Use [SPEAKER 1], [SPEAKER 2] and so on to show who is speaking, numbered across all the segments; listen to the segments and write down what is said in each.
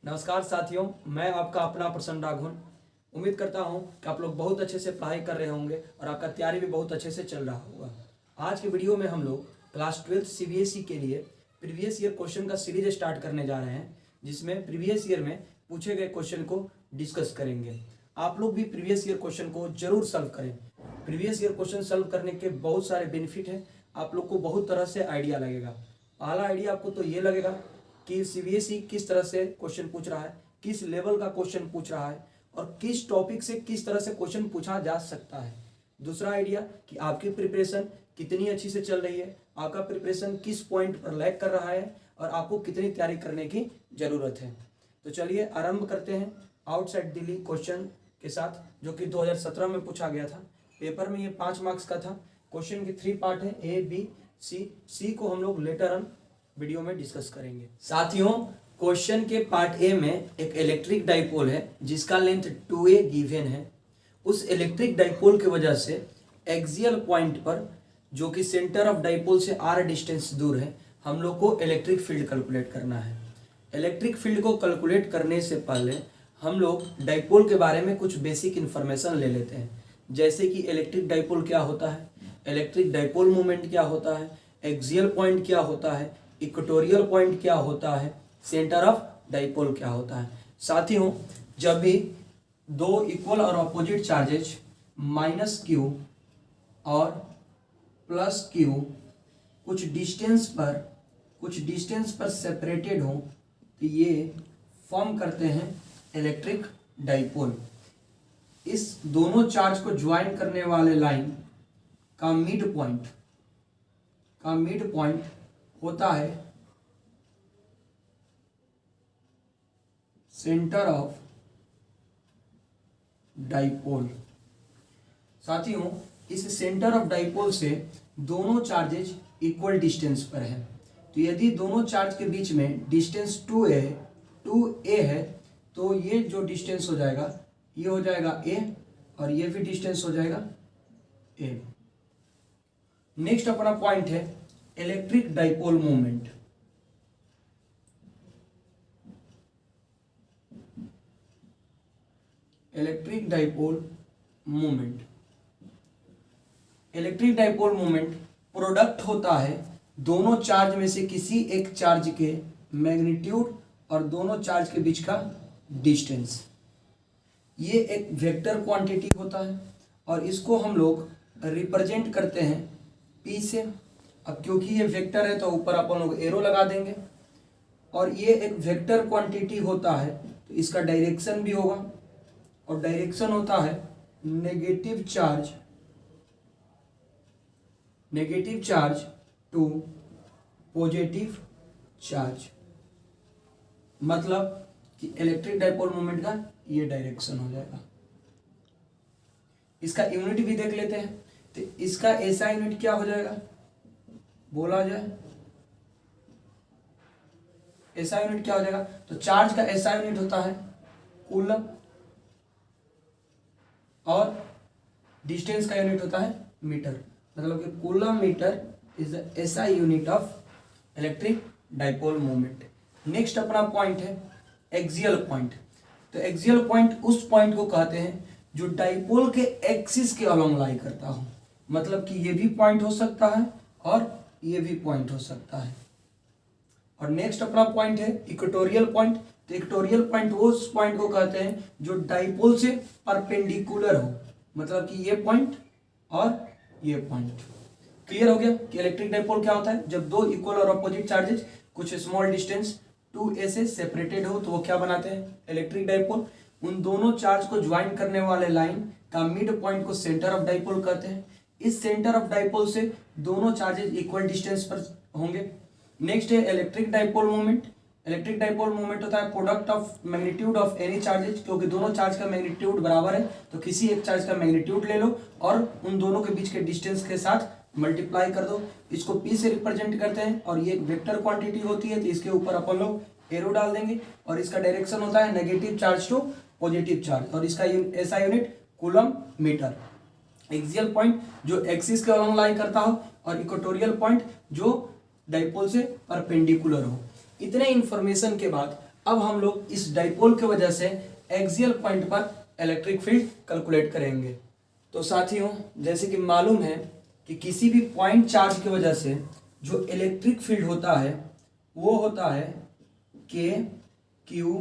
[SPEAKER 1] नमस्कार साथियों, मैं आपका अपना प्रसन्न राघवन। उम्मीद करता हूं कि आप लोग बहुत अच्छे से पढ़ाई कर रहे होंगे और आपका तैयारी भी बहुत अच्छे से चल रहा होगा। आज के वीडियो में हम लोग क्लास 12 सीबीएसई के लिए प्रीवियस ईयर क्वेश्चन का सीरीज स्टार्ट करने जा रहे हैं, जिसमें प्रीवियस ईयर में पूछे गए क्वेश्चन को डिस्कस करेंगे। आप लोग भी प्रीवियस ईयर क्वेश्चन को जरूर सॉल्व करें। प्रीवियस ईयर क्वेश्चन सॉल्व करने के बहुत सारे बेनिफिट हैं, आप लोग को बहुत तरह से आइडिया लगेगा। पहला आइडिया आपको तो ये लगेगा कि सीबीएसई किस तरह से क्वेश्चन पूछ रहा है, किस लेवल का क्वेश्चन पूछ रहा है और किस टॉपिक से किस तरह से क्वेश्चन पूछा जा सकता है। दूसरा आइडिया कि आपकी प्रिपरेशन कितनी अच्छी से चल रही है, आपका प्रिपरेशन किस पॉइंट पर लैग कर रहा है और आपको कितनी तैयारी करने की जरूरत है। तो चलिए आरंभ करते हैं आउटसाइड दिल्ली क्वेश्चन के साथ, जो कि 2017 में पूछा गया था। पेपर में ये 5 मार्क्स का था। क्वेश्चन के 3 पार्ट है, ए बी सी को हम लोग लेटर ऑन वीडियो में डिस्कस करेंगे। साथियों, क्वेश्चन के पार्ट ए में एक इलेक्ट्रिक डाइपोल है जिसका लेंथ 2a गिवन है। उस इलेक्ट्रिक डाइपोल की वजह से एक्सियल पॉइंट पर, जो कि सेंटर ऑफ डाइपोल से r डिस्टेंस दूर है, हम लोग को इलेक्ट्रिक फील्ड कैलकुलेट करना है। इलेक्ट्रिक फील्ड को कैलकुलेट करने से पहले हम लोग डाइपोल के बारे में कुछ बेसिक इन्फॉर्मेशन ले लेते हैं, जैसे कि इलेक्ट्रिक डाइपोल क्या होता है, इलेक्ट्रिक डाइपोल मोमेंट क्या होता है, एक्सियल पॉइंट क्या होता है, इक्वेटोरियल पॉइंट क्या होता है, सेंटर ऑफ डाइपोल क्या होता है। साथियों, जब भी दो इक्वल और अपोजिट चार्जेज -q और +q कुछ डिस्टेंस पर सेपरेटेड हो तो ये फॉर्म करते हैं इलेक्ट्रिक डाइपोल। इस दोनों चार्ज को ज्वाइन करने वाले लाइन का मिड पॉइंट होता है सेंटर ऑफ डाइपोल। साथियों, इस सेंटर ऑफ डाइपोल से दोनों चार्जेज इक्वल डिस्टेंस पर है। तो यदि दोनों चार्ज के बीच में डिस्टेंस 2a है तो ये जो डिस्टेंस हो जाएगा ये हो जाएगा a और ये भी डिस्टेंस हो जाएगा a। नेक्स्ट अपना पॉइंट है electric dipole moment. Electric dipole moment product होता है दोनों चार्ज में से किसी एक चार्ज के मैग्नीट्यूड और दोनों चार्ज के बीच का डिस्टेंस। ये एक वेक्टर क्वांटिटी होता है और इसको हम लोग रिप्रेजेंट करते हैं P से। अब क्योंकि ये वेक्टर है तो ऊपर अपन लोग एरो लगा देंगे, और ये एक वेक्टर क्वांटिटी होता है तो इसका डायरेक्शन भी होगा, और डायरेक्शन होता है negative charge to positive charge. मतलब कि इलेक्ट्रिक डाइपोल मोमेंट का ये डायरेक्शन हो जाएगा। इसका यूनिट भी देख लेते हैं। तो इसका ऐसा यूनिट क्या हो जाएगा, बोला जाए ऐसा यूनिट क्या हो जाएगा। तो चार्ज का ऐसा यूनिट होता है कूलम, और डिस्टेंस का यूनिट होता है मीटर। मतलब कि coulomb metre is the SI unit of electric dipole moment. Next अपना पॉइंट है एक्सियल पॉइंट। तो एक्सियल पॉइंट उस पॉइंट को कहते हैं जो डाइपोल के एक्सिस के अलोंग लाई करता हो। मतलब कि ये भी पॉइंट हो सकता है और ये भी पॉइंट हो सकता है। और नेक्स्ट अपना पॉइंट है इक्वेटोरियल पॉइंट। तो इक्वेटोरियल पॉइंट उस पॉइंट को कहते हैं जो डाइपोल से परपेंडिकुलर हो। मतलब कि ये पॉइंट और ये पॉइंट। क्लियर हो गया कि इलेक्ट्रिक डाइपोल क्या होता है। जब दो इक्वल और अपोजिट चार्जेज कुछ स्मॉल डिस्टेंस 2a से सेपरेटेड हो तो वो क्या बनाते हैं, इलेक्ट्रिक डाइपोल। उन दोनों चार्ज को ज्वाइन करने वाले लाइन का मिड पॉइंट को सेंटर ऑफ डाइपोल कहते हैं। इस सेंटर ऑफ डाइपोल से दोनों चार्जेज इक्वल डिस्टेंस पर होंगे। नेक्स्ट है electric dipole moment. Electric dipole moment होता है product of magnitude of any charges. क्योंकि दोनों चार्ज का मैग्नीट्यूड बराबर है तो किसी एक चार्ज का मैग्नीट्यूड ले लो और उन दोनों के बीच के डिस्टेंस के साथ मल्टीप्लाई कर दो। इसको P से रिप्रेजेंट करते हैं और ये एक वेक्टर क्वांटिटी होती है तो इसके ऊपर अपन लोग एरो डाल देंगे। और इसका डायरेक्शन होता है negative charge to positive charge, और इसका ऐसा unit coulomb metre. Axial point जो एक्सिस के अलोंग लाई करता हो, और इक्वेटोरियल पॉइंट जो डाइपोल से परपेंडिकुलर हो। इतने इंफॉर्मेशन के बाद अब हम लोग इस डाइपोल की वजह से एक्सियल पॉइंट पर इलेक्ट्रिक फील्ड कैलकुलेट करेंगे। तो साथियों, जैसे कि मालूम है कि किसी भी पॉइंट चार्ज की वजह से जो इलेक्ट्रिक फील्ड होता है वो होता है के क्यू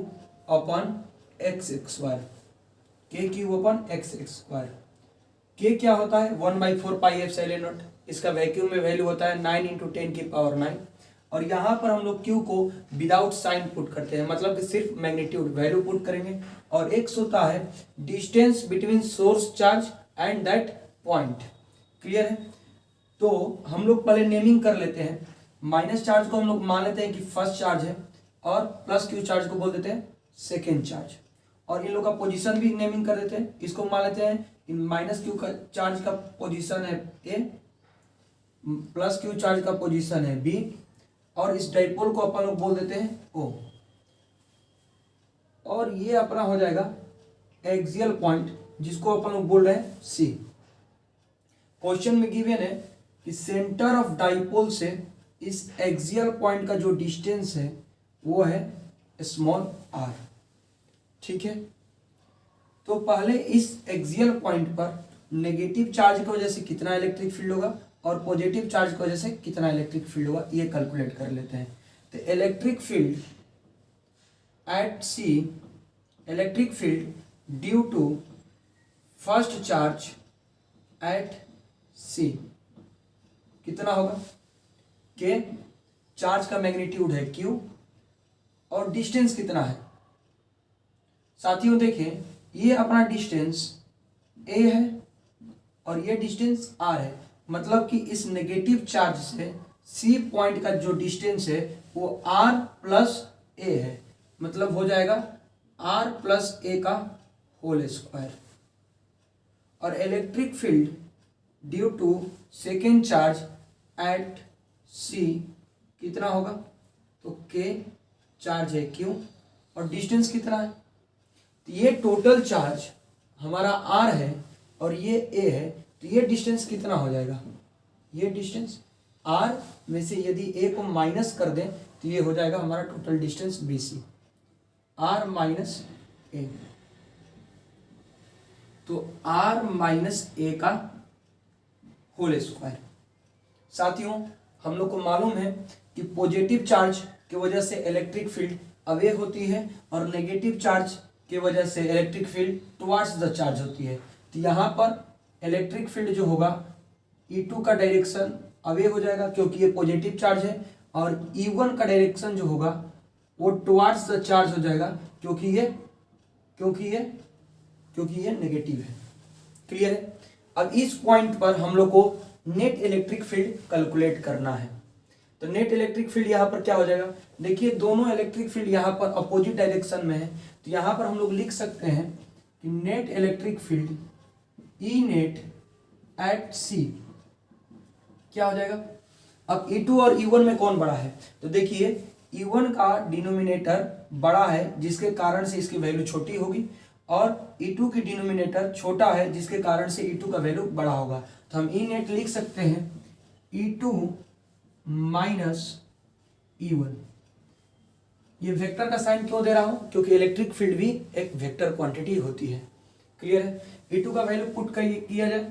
[SPEAKER 1] अपन एक्स स्क्वायर, के क्यू अपन एक्स स्क्वायर। के क्या होता है 1/4 पाई एप्सिलॉन नॉट, इसका वैक्यूम में वैल्यू होता है 9 × 10⁹। और यहाँ पर हम लोग क्यू को विदाउट साइन पुट करते हैं, मतलब कि सिर्फ मैग्नीट्यूड वैल्यू पुट करेंगे। और एक्स होता है distance between source charge and that point. Clear है? तो हम लोग पहले नेमिंग कर लेते हैं। माइनस चार्ज को हम लोग मान लेते हैं कि फर्स्ट चार्ज है और प्लस क्यू चार्ज को बोल देते हैं सेकेंड चार्ज। और इन लोग का पोजीशन भी नेमिंग कर देते हैं। इसको मान लेते हैं कि माइनस क्यू का चार्ज का पोजीशन है ए, प्लस क्यू चार्ज का पोजीशन है बी, और इस डाइपोल को अपन लोग बोल देते हैं ओ। और ये अपना हो जाएगा एक्सियल पॉइंट, जिसको अपन लोग बोल रहे हैं सी। क्वेश्चन में गिवन है कि सेंटर ऑफ डाइपोल से इस एक्सियल पॉइंट का जो डिस्टेंस है वो है स्मॉल आर। ठीक है, तो पहले इस एक्सियल पॉइंट पर नेगेटिव चार्ज की वजह से कितना इलेक्ट्रिक फील्ड होगा और पॉजिटिव चार्ज की वजह से कितना इलेक्ट्रिक फील्ड होगा, ये कैलकुलेट कर लेते हैं। तो electric field at C, electric field due to first charge at C कितना होगा, के चार्ज का मैग्नीट्यूड है क्यू और डिस्टेंस कितना है। साथियों देखिए, ये अपना डिस्टेंस ए है और ये डिस्टेंस आर है, मतलब कि इस नेगेटिव चार्ज से सी पॉइंट का जो डिस्टेंस है वो आर प्लस ए है, मतलब हो जाएगा आर प्लस ए का होल स्क्वायर। और electric field due to second charge at C कितना होगा, तो के चार्ज है क्यू और डिस्टेंस कितना है, तो ये टोटल चार्ज हमारा आर है और ये ए है, तो ये डिस्टेंस कितना हो जाएगा, ये डिस्टेंस आर में से यदि ए को माइनस कर दें तो ये हो जाएगा हमारा total distance B C, R minus A. तो आर माइनस ए का होल स्क्वायर। साथियों, हम लोग को मालूम है कि पॉजिटिव चार्ज की वजह से इलेक्ट्रिक फील्ड अवे होती है और नेगेटिव चार्ज की वजह से electric field towards the charge होती है। तो यहाँ पर इलेक्ट्रिक फील्ड जो होगा E2 का डायरेक्शन अवे हो जाएगा क्योंकि ये पॉजिटिव चार्ज है, और E1 का डायरेक्शन जो होगा वो टुवार्ड्स द चार्ज हो जाएगा क्योंकि ये नेगेटिव है। क्लियर है? अब इस पॉइंट पर हम लोग को नेट इलेक्ट्रिक फील्ड कैलकुलेट करना है। तो नेट इलेक्ट्रिक फील्ड यहाँ पर क्या हो जाएगा, देखिए दोनों इलेक्ट्रिक फील्ड यहाँ पर अपोजिट डायरेक्शन में है, तो यहाँ पर हम लोग लिख सकते हैं कि net electric field E net at C क्या हो जाएगा। अब E2 और E1 में कौन बड़ा है, तो देखिए E1 का डिनोमिनेटर बड़ा है जिसके कारण से इसकी वैल्यू छोटी होगी, और E2 की डिनोमिनेटर छोटा है जिसके कारण से E2 का वैल्यू बड़ा होगा। तो हम ई नेट लिख सकते हैं E2 माइनस E1। ये वेक्टर का साइन क्यों दे रहा हूं, क्योंकि इलेक्ट्रिक फील्ड भी एक वेक्टर क्वांटिटी होती है। क्लियर है? E2 का वैल्यू पुट किया जाए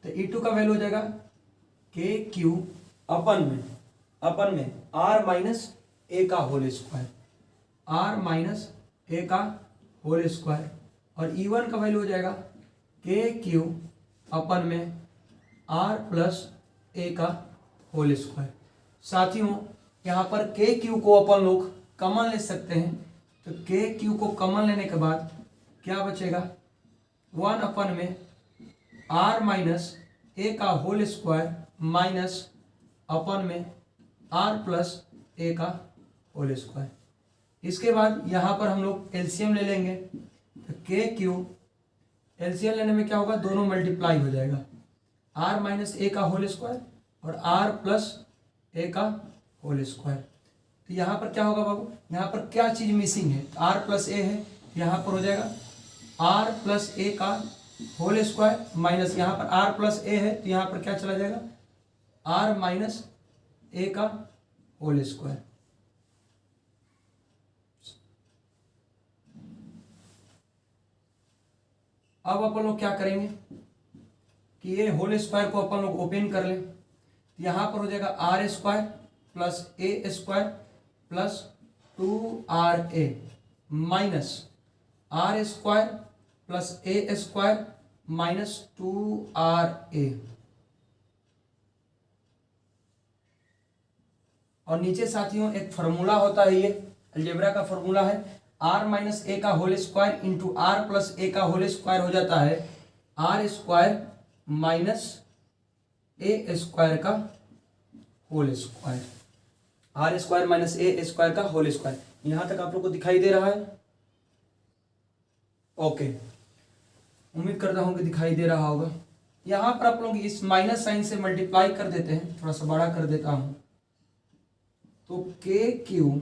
[SPEAKER 1] तो E2 का वैल्यू हो जाएगा के क्यू अपन में आर माइनस ए का whole square, are minus A का होल स्क्वायर, और E1 का वैल्यू हो जाएगा के क्यू अपन में आर प्लस ए का होल स्क्वायर। साथियों, यहाँ पर के क्यू को अपन लोग कॉमन ले सकते हैं, तो के क्यू को कॉमन लेने के बाद क्या बचेगा, 1 अपन में आर माइनस ए का होल स्क्वायर माइनस अपन में आर प्लस ए का होल स्क्वायर। इसके बाद यहाँ पर हम लोग एलसीएम ले लेंगे, तो के क्यू एलसीएम लेने में क्या होगा, दोनों मल्टीप्लाई हो जाएगा, आर माइनस ए का होल स्क्वायर और आर प्लस ए का होल स्क्वायर। तो यहाँ पर क्या होगा बाबू, यहाँ पर क्या चीज़ मिसिंग है, आर प्लस ए है, यहाँ पर हो जाएगा आर प्लस ए का होल स्क्वायर माइनस यहाँ पर आर प्लस ए है, तो यहाँ पर क्या चला जाएगा, आर माइनस ए का होल स्क्वायर। अब अपन लोग क्या करेंगे कि ये होल स्क्वायर को अपन लोग ओपन कर लें। यहां पर हो जाएगा R square plus A square plus 2RA minus R square plus A square minus 2RA, और नीचे साथियों एक फॉर्मूला होता है, ये अलजेब्रा का फॉर्मूला है, आर माइनस ए का whole square into R plus A का होल स्क्वायर हो जाता है R square minus A square का whole square, R square minus A square का होल स्क्वायर। यहां तक आप लोग को दिखाई दे रहा है? ओके, उम्मीद करता हूं कि दिखाई दे रहा होगा। यहां पर आप लोग इस माइनस साइन से मल्टीप्लाई कर देते हैं, थोड़ा सा बड़ा कर देता हूं, तो के Q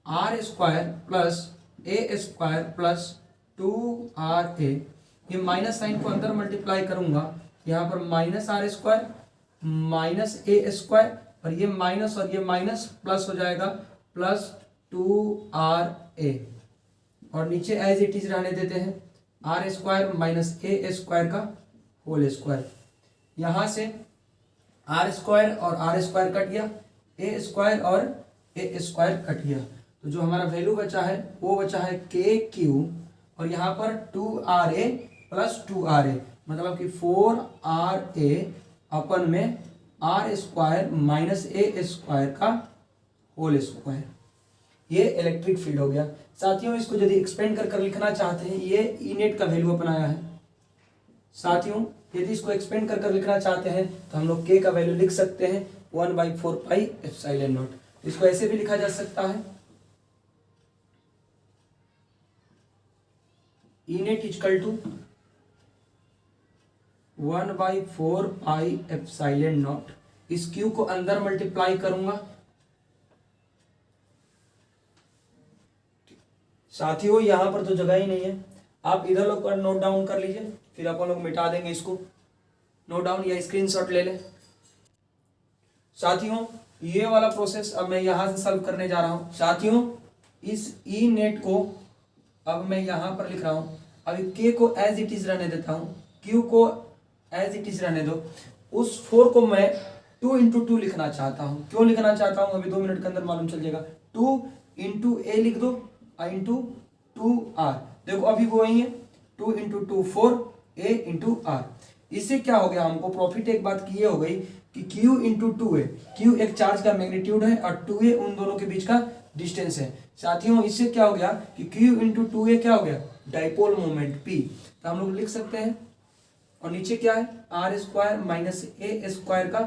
[SPEAKER 1] R square plus A square plus 2RA, ये माइनस साइन को अंदर मल्टीप्लाई करूंगा, यहां पर minus R square minus A square, और ये माइनस प्लस हो जाएगा प्लस 2RA, और नीचे एज इट इज रहने देते हैं R square minus A square का होल स्क्वायर। यहां से आर स्क्वायर और आर स्क्वायर कट गया, ए स्क्वायर और ए स्क्वायर कट गया, तो जो हमारा वैल्यू बचा है वो बचा है के क्यू, और यहाँ पर 2RA प्लस 2RA मतलब कि 4RA अपन में R square minus A square का होल स्क्वायर। ये इलेक्ट्रिक फील्ड हो गया। साथियों इसको यदि एक्सपेंड कर लिखना चाहते हैं, ये ई नेट का वैल्यू अपन आया है। साथियों यदि इसको एक्सपेंड कर लिखना चाहते हैं तो हम लोग के का वैल्यू लिख सकते हैं 1/4 पाई एप्सिलॉन नॉट। इसको ऐसे भी लिखा जा सकता है, E net equal to 1/4 pi epsilon naught. इस क्यू को अंदर मल्टीप्लाई करूंगा। साथियों यहां पर तो जगह ही नहीं है, आप इधर लोग नोट डाउन कर लीजिए, फिर अपन लोग मिटा देंगे इसको। नोट डाउन या स्क्रीनशॉट ले लें। साथियों ये वाला प्रोसेस अब मैं यहां से सॉल्व करने जा रहा हूं। साथियों इस ई नेट को अब मैं यहां पर लिख रहा हूं। अभी के को एज इट इज रहने देता हूं, क्यू को एज इट इज रहने दो। उस 4 को मैं 2 × 2 लिखना चाहता हूं। क्यों लिखना चाहता हूं अभी 2 मिनट के अंदर मालूम चल जाएगा। 2 × A लिख दो इंटू 2R। देखो अभी वो वही है, 2 × 2 4 A × R। इससे क्या हो गया, हमको प्रॉफिट एक बात की ये हो गई कि Q × 2A, Q एक चार्ज का मैग्नीट्यूड है और 2A उन दोनों के बीच का डिस्टेंस है। साथियों इससे क्या हो गया कि Q × 2A क्या हो गया, डाइपोल मोमेंट P। तो हम लोग लिख सकते हैं, और नीचे क्या है R square minus A square का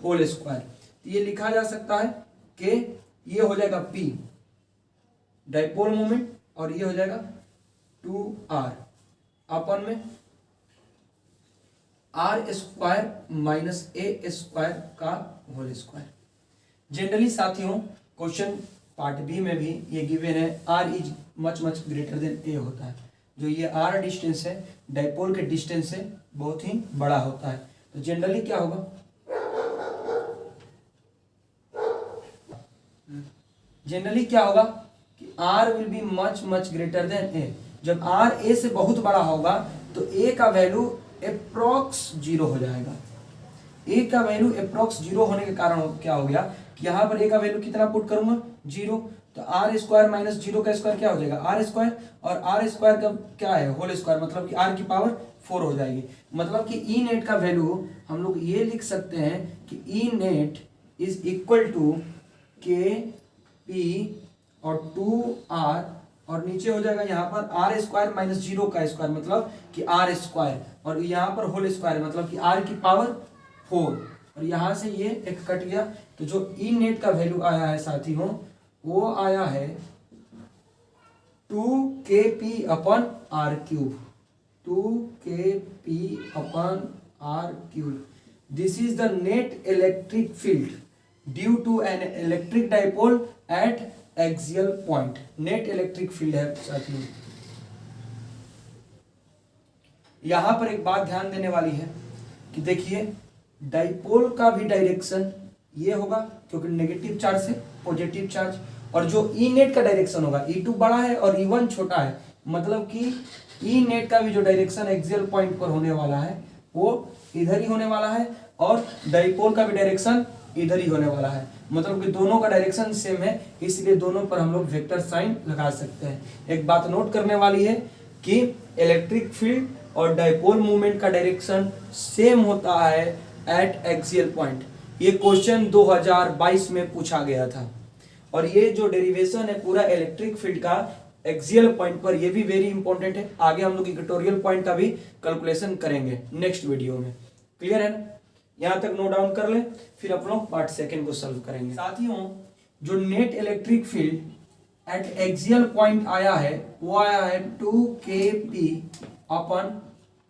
[SPEAKER 1] होल स्क्वायर। ये लिखा जा सकता है कि ये हो जाएगा P डाइपोल मोमेंट, और ये हो जाएगा 2R अपन में R square minus A square का होल स्क्वायर। जनरली साथियों क्वेश्चन पार्ट बी में भी ये गिवन है R is much greater than A होता है। जो ये आर डिस्टेंस है डाइपोल के डिस्टेंस से बहुत ही बड़ा होता है। तो जनरली क्या होगा, जनरली क्या होगा कि R will be much greater than A. जब आर ए से बहुत बड़ा होगा तो ए का वैल्यू अप्रॉक्स 0 हो जाएगा। ए का वैल्यू अप्रॉक्स 0 होने के कारण क्या हो गया कि यहाँ पर ए का वैल्यू कितना पुट करूंगा 0, तो आर स्क्वायर माइनस 0 का स्क्वायर क्या हो जाएगा आर स्क्वायर, और आर स्क्वायर का क्या है होल स्क्वायर, मतलब कि आर की पावर 4 हो जाएगी। मतलब कि ई नेट का वैल्यू हम लोग ये लिख सकते हैं कि E net is equal to के पी और 2R, और नीचे हो जाएगा यहाँ पर आर स्क्वायर माइनस 0 का स्क्वायर मतलब कि आर स्क्वायर, और यहाँ पर होल स्क्वायर मतलब कि आर की पावर 4, और यहाँ से ये एक कट गया। तो जो ई नेट का वैल्यू आया है साथियों वो आया है 2kp अपन आर क्यूब, 2kp अपन R cube. This is the net electric field due to an electric dipole at axial point. Net electric field है साथियों। यहां पर एक बात ध्यान देने वाली है कि देखिए डाइपोल का भी डायरेक्शन ये होगा क्योंकि नेगेटिव चार्ज से पॉजिटिव चार्ज, और जो ई नेट का डायरेक्शन होगा E2 बड़ा है और E1 छोटा है, मतलब कि ई नेट का भी जो डायरेक्शन एक्सियल पॉइंट पर होने वाला है वो इधर ही होने वाला है और डाइपोल का भी डायरेक्शन इधर ही होने वाला है। मतलब कि दोनों का डायरेक्शन सेम है, इसलिए दोनों पर हम लोग वेक्टर साइन लगा सकते हैं। एक बात नोट करने वाली है कि इलेक्ट्रिक फील्ड और डाइपोल मूवमेंट का डायरेक्शन सेम होता है एट एक्सियल पॉइंट। ये क्वेश्चन 2022 में पूछा गया था और ये जो डेरिवेशन है पूरा इलेक्ट्रिक फील्ड का एक्सियल पॉइंट पर, ये भी वेरी इंपॉर्टेंट है। आगे हम लोग इक्वेटोरियल पॉइंट का भी कैलकुलेशन करेंगे नेक्स्ट वीडियो में। क्लियर है ना? यहां तक नोट डाउन कर ले, फिर अपन लोग पार्ट सेकंड को सॉल्व करेंगे। साथियों, जो net electric field eight axial point आया है वो आया है 2kp अपन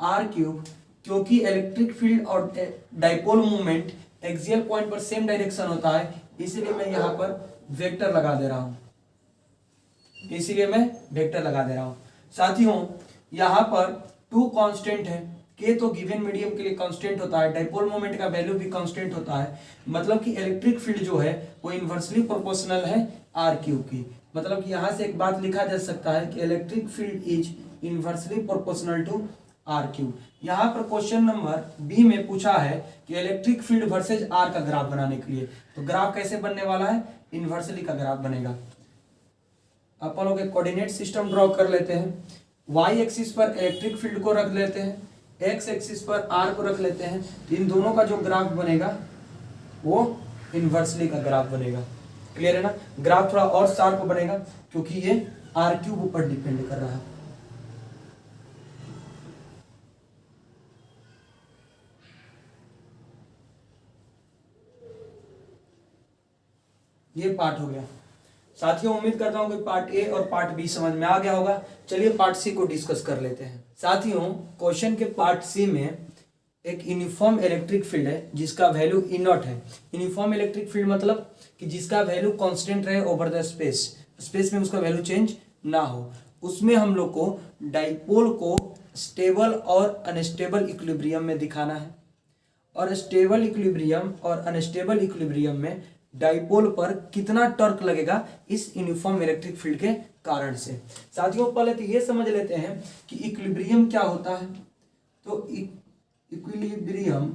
[SPEAKER 1] r क्यूब, क्योंकि इलेक्ट्रिक फील्ड और डाइपोल मूवमेंट एक्सियल पॉइंट पर सेम डायरेक्शन होता है, इसीलिए मैं यहाँ पर वेक्टर लगा दे रहा हूं। साथियों, यहाँ पर 2 कांस्टेंट है, k तो गिवन मीडियम के लिए कांस्टेंट होता है, डाइपोल मोमेंट का वैल्यू भी कांस्टेंट होता है। मतलब कि इलेक्ट्रिक फील्ड जो है वो इनवर्सली प्रोपोर्शनल है r क्यूब की। मतलब कि यहाँ से एक बात लिखा जा सकता है कि electric field is inversely proportional to r cube. यहाँ पर क्वेश्चन नंबर बी में पूछा है कि इलेक्ट्रिक फील्ड वर्सेज r का ग्राफ बनाने के लिए, तो ग्राफ कैसे बनने वाला है? इनवर्सली का ग्राफ बनेगा। अपन लोग एक कोऑर्डिनेट सिस्टम ड्रॉ कर लेते हैं। y एक्सिस पर इलेक्ट्रिक फील्ड को रख लेते हैं, x एक्सिस पर r को रख लेते हैं, तो इन दोनों का जो ग्राफ बनेगा वो इनवर्सली का ग्राफ बनेगा। क्लियर है ना? ग्राफ थोड़ा और शार्प बनेगा क्योंकि ये r क्यूब ऊपर डिपेंड कर रहा है। ये पार्ट हो गया। साथियों, उम्मीद करता हूं कि पार्ट ए और पार्ट बी समझ में आ गया होगा। चलिए पार्ट सी को डिस्कस कर लेते हैं। साथियों, क्वेश्चन के पार्ट सी में एक यूनिफॉर्म इलेक्ट्रिक फील्ड है जिसका वैल्यू ई नॉट है। यूनिफॉर्म इलेक्ट्रिक फील्ड मतलब कि जिसका वैल्यू कांस्टेंट रहे ओवर द स्पेस में उसका वैल्यू चेंज ना हो। उसमें हम लोग को डाइपोल को स्टेबल और अनस्टेबल इक्विलिब्रियम में दिखाना है, और स्टेबल इक्विलिब्रियम और अनस्टेबल इक्विलिब्रियम में डाइपोल पर कितना टॉर्क लगेगा इस यूनिफॉर्म इलेक्ट्रिक फील्ड के कारण से। साथियों, पहले तो ये समझ लेते हैं कि इक्विलिब्रियम क्या होता है। तो इक्विलिब्रियम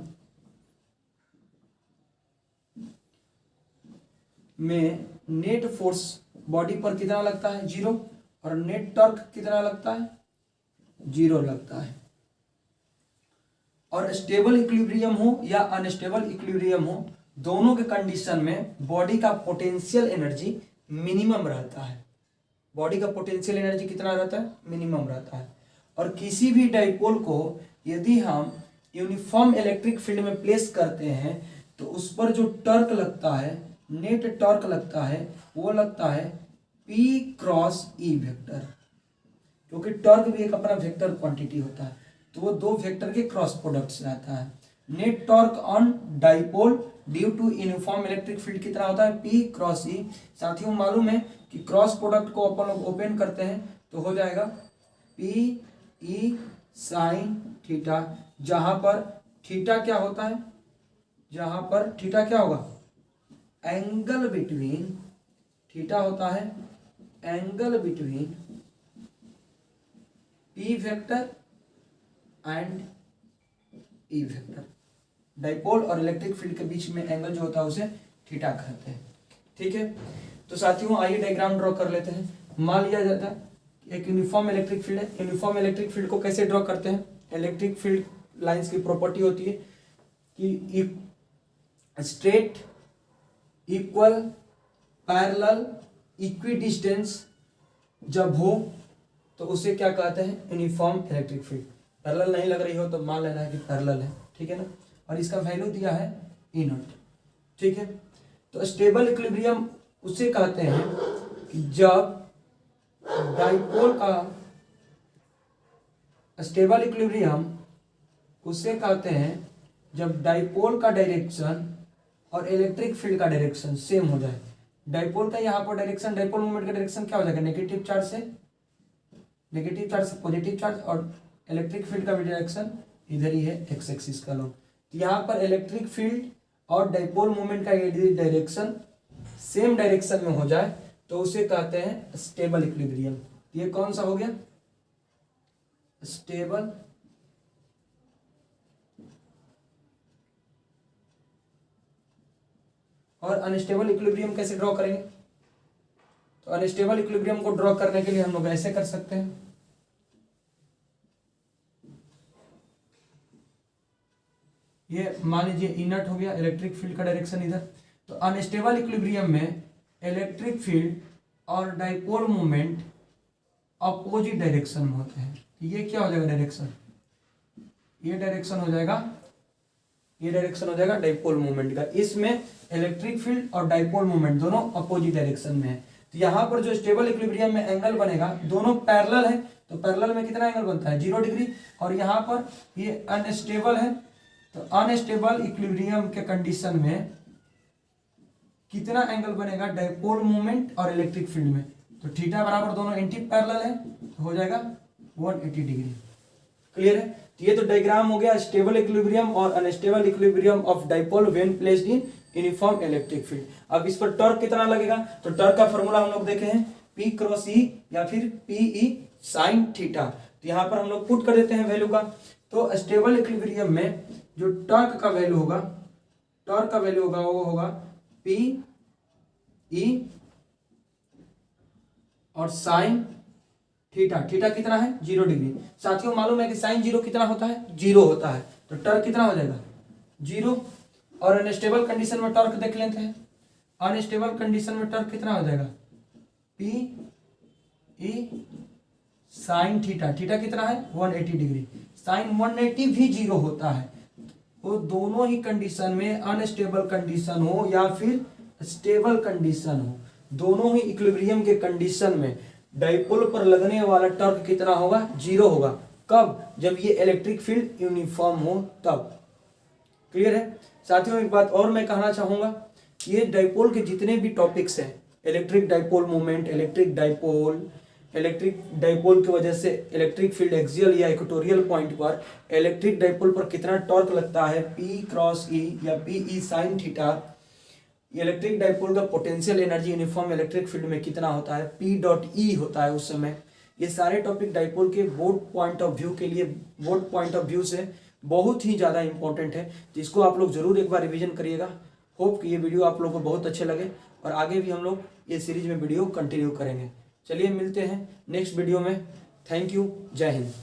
[SPEAKER 1] में नेट फोर्स बॉडी पर कितना लगता है? 0, और नेट टॉर्क कितना लगता है? 0 लगता है। और स्टेबल इक्विलिब्रियम हो या अनस्टेबल इक्विलिब्रियम हो, दोनों के कंडीशन में बॉडी का पोटेंशियल एनर्जी मिनिमम रहता है। बॉडी का पोटेंशियल एनर्जी कितना रहता है? मिनिमम रहता है। और किसी भी डाइपोल को यदि हम यूनिफॉर्म इलेक्ट्रिक फील्ड में प्लेस करते हैं तो उस पर जो टॉर्क लगता है, नेट टॉर्क लगता है, वो लगता है P क्रॉस E वेक्टर, क्योंकि टॉर्क भी एक अपना वेक्टर क्वांटिटी होता है, तो वो 2 वेक्टर के क्रॉस प्रोडक्ट से आता है। Net torque on dipole due to uniform electric field कितना होता है? P cross E। साथियों, मालूम है कि क्रॉस प्रोडक्ट को अपन लोग ओपन करते हैं तो हो जाएगा P E साइन थीटा, जहां पर थीटा क्या होता है? जहां पर थीटा क्या होगा? एंगल बिटवीन, थीटा होता है angle between P vector and E vector. Dipole और इलेक्ट्रिक फील्ड के बीच में एंगल जो होता है उसे थीटा कहते हैं। ठीक है, तो साथियों आइए डायग्राम ड्रॉ कर लेते हैं। मान लिया जाता है एक यूनिफॉर्म इलेक्ट्रिक फील्ड है। यूनिफॉर्म इलेक्ट्रिक फील्ड को कैसे ड्रॉ करते हैं? इलेक्ट्रिक फील्ड लाइंस की प्रॉपर्टी होती है कि स्ट्रेट, इक्वल, पैरेलल, इक्विडिस्टेंस जब हो तो उसे क्या कहते हैं? Uniform electric field. पैरेलल नहीं लग रही हो तो मान लेना है कि पैरेलल है। ठीक है ना? और इसका वैल्यू दिया है ई नॉट। ठीक है, तो स्टेबल इक्विलिब्रियम उसे कहते हैं कि जब डाइपोल का स्टेबल इक्विलिब्रियम उसे कहते हैं जब डाइपोल का डायरेक्शन और इलेक्ट्रिक फील्ड का डायरेक्शन सेम हो जाए। डाइपोल का यहाँ पर डायरेक्शन, डाइपोल मोमेंट का डायरेक्शन क्या हो जाएगा? नेगेटिव चार्ज से पॉजिटिव चार्ज, और इलेक्ट्रिक फील्ड का भी डायरेक्शन इधर ही है, एक्स एक्सिस का लॉन्ग। तो यहाँ पर इलेक्ट्रिक फील्ड और डाइपोल मोमेंट का यदि डायरेक्शन सेम डायरेक्शन में हो जाए तो उसे कहते हैं स्टेबल इक्विलिब्रियम। ये कौन सा हो गया? स्टेबल और अनस्टेबल इक्विलिब्रियम कैसे ड्रॉ करेंगे? तो अनस्टेबल इक्विलिब्रियम को ड्रॉ करने के लिए हम लोग ऐसे कर सकते हैं, ये मान लीजिए इनर्ट हो गया, इलेक्ट्रिक फील्ड का डायरेक्शन इधर। तो अनस्टेबल इक्विलिब्रियम में इलेक्ट्रिक फील्ड और डाइपोल मोमेंट अपोजिट डायरेक्शन में होते हैं। ये क्या हो जाएगा डायरेक्शन? ये डायरेक्शन हो जाएगा, ये डायरेक्शन हो जाएगा डाइपोल मोमेंट का। इसमें इलेक्ट्रिक फील्ड और डाइपोल मोमेंट दोनों अपोजिट डायरेक्शन में है। तो यहाँ पर जो स्टेबल इक्विलिब्रियम में एंगल बनेगा, दोनों पैरेलल है, तो पैरेलल में कितना एंगल बनता है? 0 डिग्री। और यहाँ पर ये अनस्टेबल है, तो अनस्टेबल इक्विलिब्रियम के कंडीशन में कितना एंगल बनेगा? डाइपोल मोमेंट और इलेक्ट्रिक फील्ड में। तो थीटा बराबर दोनों एंटी पैरेलल है, तो हो जाएगा 180 डिग्री। क्लियर है? तो ये तो डायग्राम हो गया स्टेबल इक्विलिब्रियम और unstable equilibrium of dipole when placed in uniform electric field. अब इस पर टॉर्क कितना लगेगा? तो टॉर्क का फॉर्मूला हम लोग देखे हैं, P क्रॉस E या फिर PE साइन थीटा। तो यहाँ पर हम लोग पुट कर देते हैं वैल्यू का। तो स्टेबल इक्विलिब्रियम में जो टॉर्क का वैल्यू होगा, टॉर्क का वैल्यू होगा वो होगा PE और साइन थीटा। थीटा कितना है? 0 डिग्री। साथियों मालूम है कि साइन 0 कितना होता है? 0 होता है। तो टॉर्क कितना हो जाएगा? 0। और अनस्टेबल कंडीशन में टॉर्क देख लेते हैं। अनस्टेबल कंडीशन में टॉर्क कितना हो जाएगा? PE sine theta. थीटा कितना है? 180 डिग्री। साइन 180 भी 0 होता है। वो दोनों ही कंडीशन में, अनस्टेबल कंडीशन हो या फिर स्टेबल कंडीशन हो, दोनों ही इक्विलिब्रियम के कंडीशन में डाइपोल पर लगने वाला टॉर्क कितना होगा? 0 होगा। कब? जब ये इलेक्ट्रिक फील्ड यूनिफॉर्म हो तब। क्लियर है? साथियों एक बात और मैं कहना चाहूंगा, ये डाइपोल के जितने भी टॉपिक्स हैं, electric dipole moment, electric dipole की वजह से इलेक्ट्रिक फील्ड एक्सियल या इक्वेटोरियल पॉइंट पर इलेक्ट्रिक डाइपोल पर कितना टॉर्क लगता है, P क्रॉस E या PE sine theta, electric dipole का potential energy uniform electric field में कितना होता है, P.E होता है उस समय। ये सारे टॉपिक डाइपोल के बोर्ड पॉइंट ऑफ व्यू के लिए, बोर्ड पॉइंट ऑफ व्यू से बहुत ही ज़्यादा इंपॉर्टेंट है, जिसको आप लोग जरूर एक बार रिवीजन करिएगा। होप कि ये वीडियो आप लोगों को बहुत अच्छे लगे और आगे भी हम लोग ये सीरीज में वीडियो कंटिन्यू करेंगे। चलिए मिलते हैं नेक्स्ट वीडियो में। Thank you. जय हिंद।